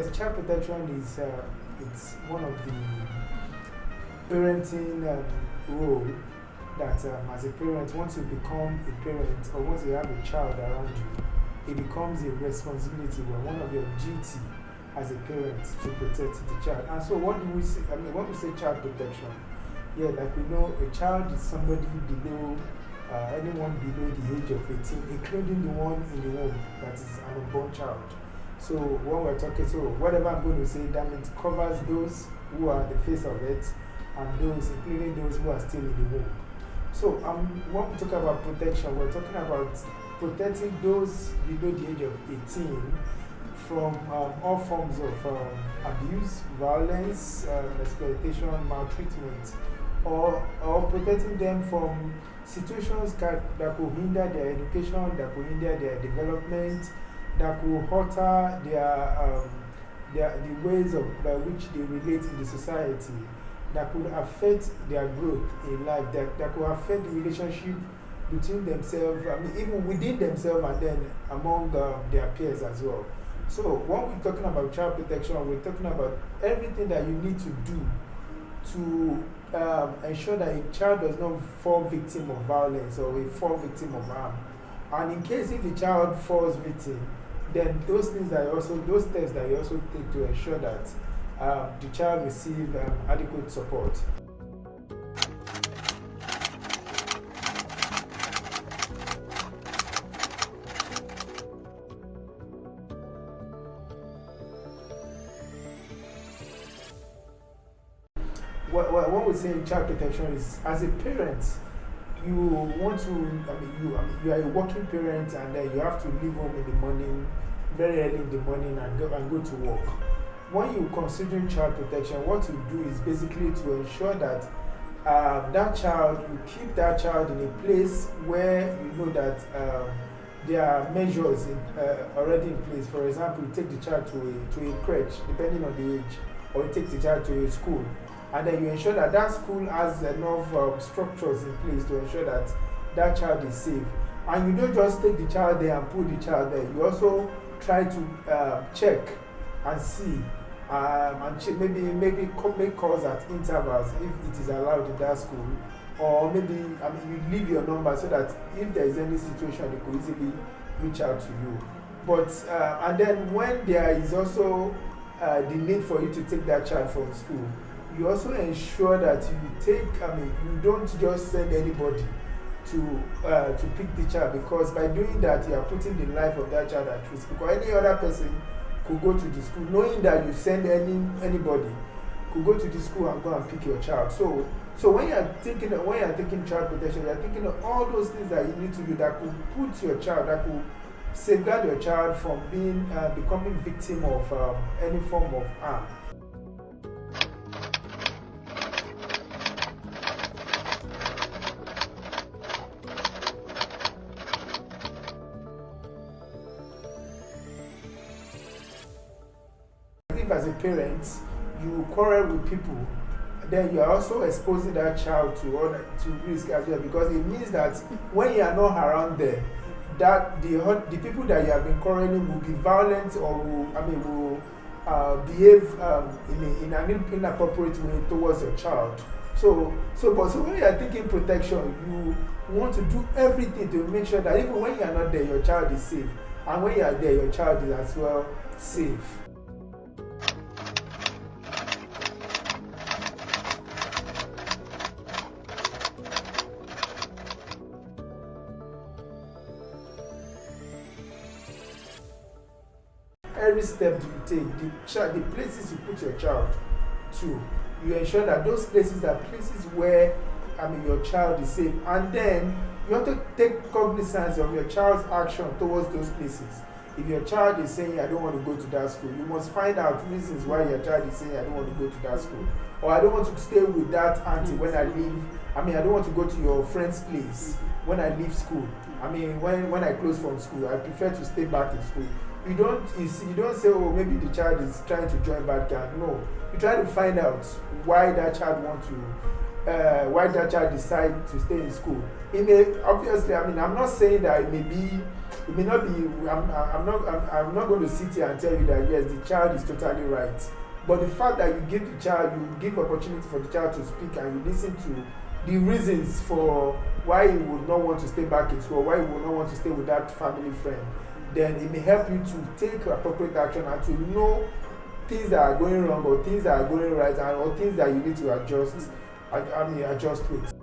yes, child protection is it's one of the parenting role that as a parent, once you become a parent or once you have a child around you, it becomes a responsibility where one of your duty as a parent to protect the child. And so what do we say? I mean, when we say child protection, yeah, like we know a child is somebody below, anyone below the age of 18, including the one in the womb that is an unborn child. So when we're talking, so whatever I'm going to say, that means covers those who are the face of it and those, including those who are still in the womb. So when we talk about protection, we're talking about protecting those below the age of 18 from all forms of abuse, violence, exploitation, maltreatment, or protecting them from situations that could hinder their education, that could hinder their development, that could alter the ways by which they relate in the society, that could affect their growth in life, that could affect the relationship between themselves, I mean, even within themselves and then among their peers as well. So, when we're talking about child protection, we're talking about everything that you need to do to ensure that a child does not fall victim of violence or a fall victim of harm. And in case if the child falls victim, then those things that those steps that you also take to ensure that the child receives adequate support. What we say in child protection is, as a parent, you want to, you are a working parent and then you have to leave home in the morning, very early in the morning and go to work. When you consider child protection, what you do is basically to ensure that that child, you keep that child in a place where you know that there are measures already in place. For example, you take the child to a crèche, depending on the age, or you take the child to a school. And then you ensure that that school has enough structures in place to ensure that that child is safe. And you don't just take the child there and put the child there. You also try to check and see and maybe make calls at intervals if it is allowed in that school. Or maybe you leave your number so that if there is any situation, they could easily reach out to you. But and then when there is also the need for you to take that child from school, you also ensure that you don't just send anybody to pick the child, because by doing that you are putting the life of that child at risk. Because any other person could go to the school, knowing that you send anybody, could go to the school and go and pick your child. So when you are taking child protection, you are thinking of all those things that you need to do that could put your child, that could safeguard your child from becoming victim of any form of harm. If as a parent you quarrel with people, then you are also exposing that child to risk as well, because it means that when you are not around there, that the people that you have been quarreling will be violent or will behave in an inappropriate way towards your child. So when you are taking protection, you want to do everything to make sure that even when you are not there, your child is safe, and when you are there, your child is as well safe. Every step you take, the places you put your child to, you ensure that those places are places where your child is safe. And then you have to take cognizance of your child's action towards those places. If your child is saying, I don't want to go to that school, you must find out reasons why your child is saying, I don't want to go to that school. Or I don't want to stay with that auntie when I leave. I don't want to go to your friend's place when I leave school. When I close from school, I prefer to stay back in school. You don't say, oh, maybe the child is trying to join bad gang. No, you try to find out why that child decide to stay in school. It may, obviously, I'm not saying that it may be It may not be. I'm not going to sit here and tell you that yes, the child is totally right. But the fact that you give the child, you give opportunity for the child to speak, and you listen to the reasons for why he would not want to stay back in school, why he would not want to stay with that family friend, then it may help you to take appropriate action and to know things that are going wrong or things that are going right, and or things that you need to adjust. Adjust with.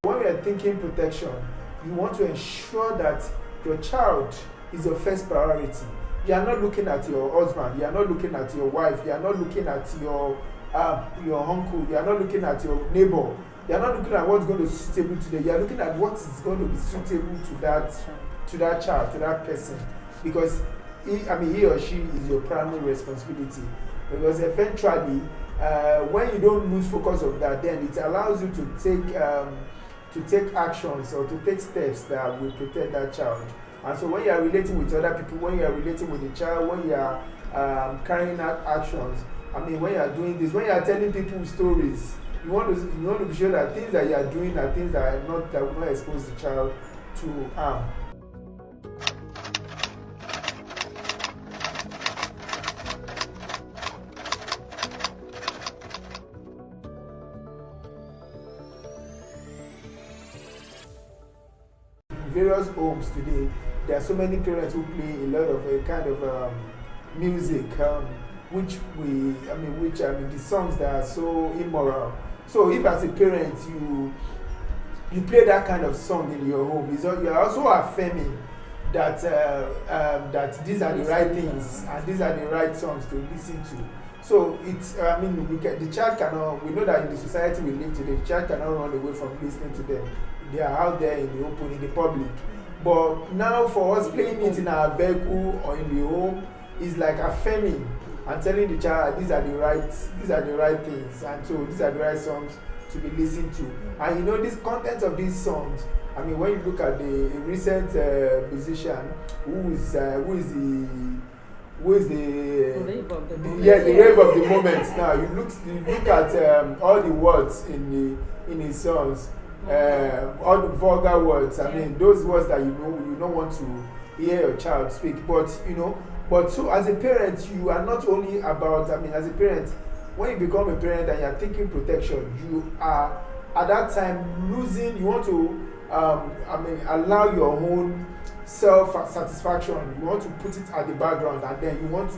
When we are thinking protection, you want to ensure that your child is your first priority. You are not looking at your husband, you are not looking at your wife, you are not looking at your uncle, you are not looking at your neighbor, you are not looking at what's going to be suitable today. You are looking at what is going to be suitable to that child, to that person, because he or she is your primary responsibility. Because eventually, when you don't lose focus of that, then it allows you to take actions or to take steps that will protect that child. And so when you are relating with other people, when you are relating with the child, when you are carrying out actions, when you are doing this, when you are telling people stories, you want to be sure that things that you are doing are things that will not expose the child to harm. Various homes today, there are so many parents who play a lot of a kind of music, which the songs that are so immoral. So if as a parent you play that kind of song in your home, you are also affirming that that these are the right things and these are the right songs to listen to. So it's the child cannot. We know that in the society we live today, the child cannot run away from listening to them. They are out there in the open, in the public. But now for us playing it in our vehicle or in the home is like affirming and telling the child these are the right things, and so these are the right songs to be listened to. And this content of these songs, when you look at the recent musician who is the rave of the moment now, you look at all the words in his songs. All the vulgar words, those words that you don't want to hear your child speak. But so as a parent, you are not only about, as a parent, when you become a parent and you are thinking protection, you are at that time losing. You want to, allow your own self-satisfaction. You want to put it at the background, and then you want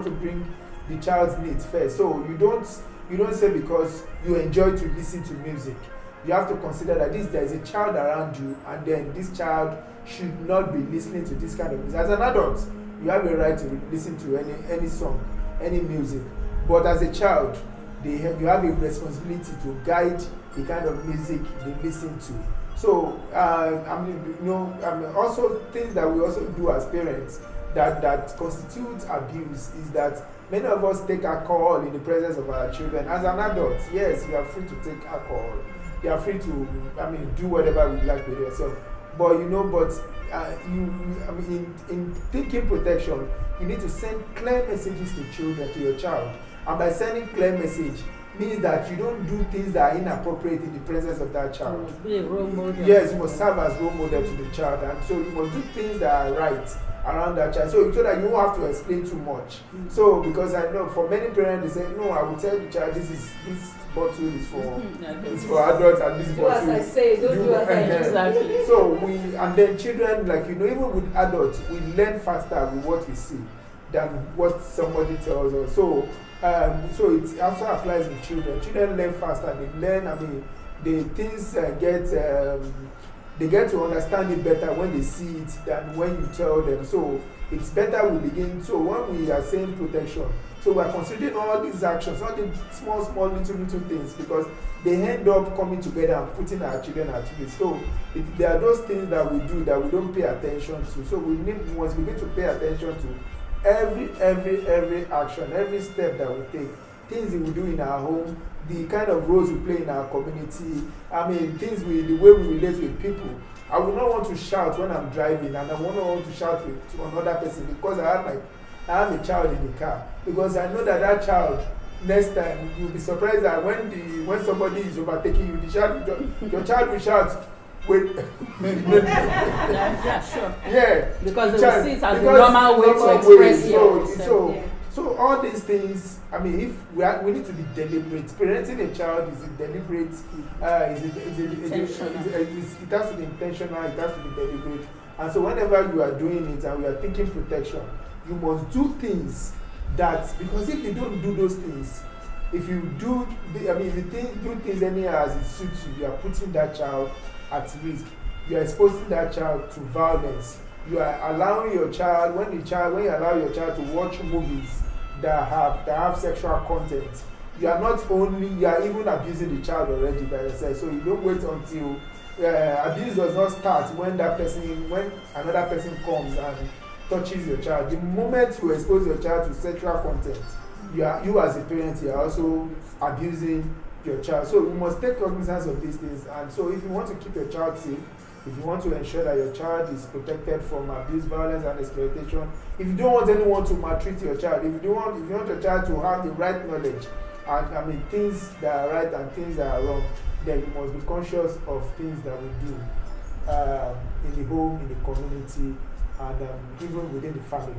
to bring the child's needs first. So you don't say because you enjoy to listen to music. You have to consider that there is a child around you, and then this child should not be listening to this kind of music. As an adult, you have a right to listen to any song, any music. But as a child, you have a responsibility to guide the kind of music they listen to. So, also things that we also do as parents that constitute abuse is that many of us take alcohol in the presence of our children. As an adult, yes, you are free to take alcohol. You are free to, do whatever you like with yourself. But in thinking protection, you need to send clear messages to children, to your child. And by sending clear message means that you don't do things that are inappropriate in the presence of that child. Be a role model. Yes, you must serve as role model to the child, and so you must do things that are right around that child, so that you won't have to explain too much. So because I know for many parents they say, no, I will tell the child this bottle is for adults, and this bottle. Do as I say, don't do as I do. Exactly. So and then children, even with adults, we learn faster with what we see than what somebody tells us. So it also applies with children. Children learn faster. They learn. They get to understand it better when they see it than when you tell them. So it's better we begin. So when we are saying protection, so we are considering all these actions, all the small, little things, because they end up coming together and putting our children at risk. So there are those things that we do that we don't pay attention to. So we must begin to pay attention to every action, every step that we take things we do in our home, the kind of roles we play in our community, I mean, the way we relate with people. I would not want to shout when I'm driving, and I would not want to shout to another person because I have a child in the car. Because I know that child, next time, you'll be surprised that when somebody is overtaking you, your child will shout, wait. Yeah, sure. Yeah. Because they will see it as a normal way to express yourself. So all these things, I mean, if we need to be deliberate. Parenting a child is deliberate. It has to be intentional. It has to be deliberate. And so whenever you are doing it and we are thinking protection, you must do things because if you don't do those things, if you do things anyhow as it suits you, you are putting that child at risk. You are exposing that child to violence. You are allowing your child, when you allow your child to watch movies that have sexual content, you are even abusing the child already by yourself. So you don't wait until abuse does not start when another person comes and touches your child. The moment you expose your child to sexual content, you as a parent, you are also abusing your child. So we must take cognizance of these things. And so if you want to keep your child safe, if you want to ensure that your child is protected from abuse, violence, and exploitation, if you don't want anyone to maltreat your child, if you want your child to have the right knowledge, and I mean things that are right and things that are wrong, then you must be conscious of things that we do in the home, in the community, and even within the family.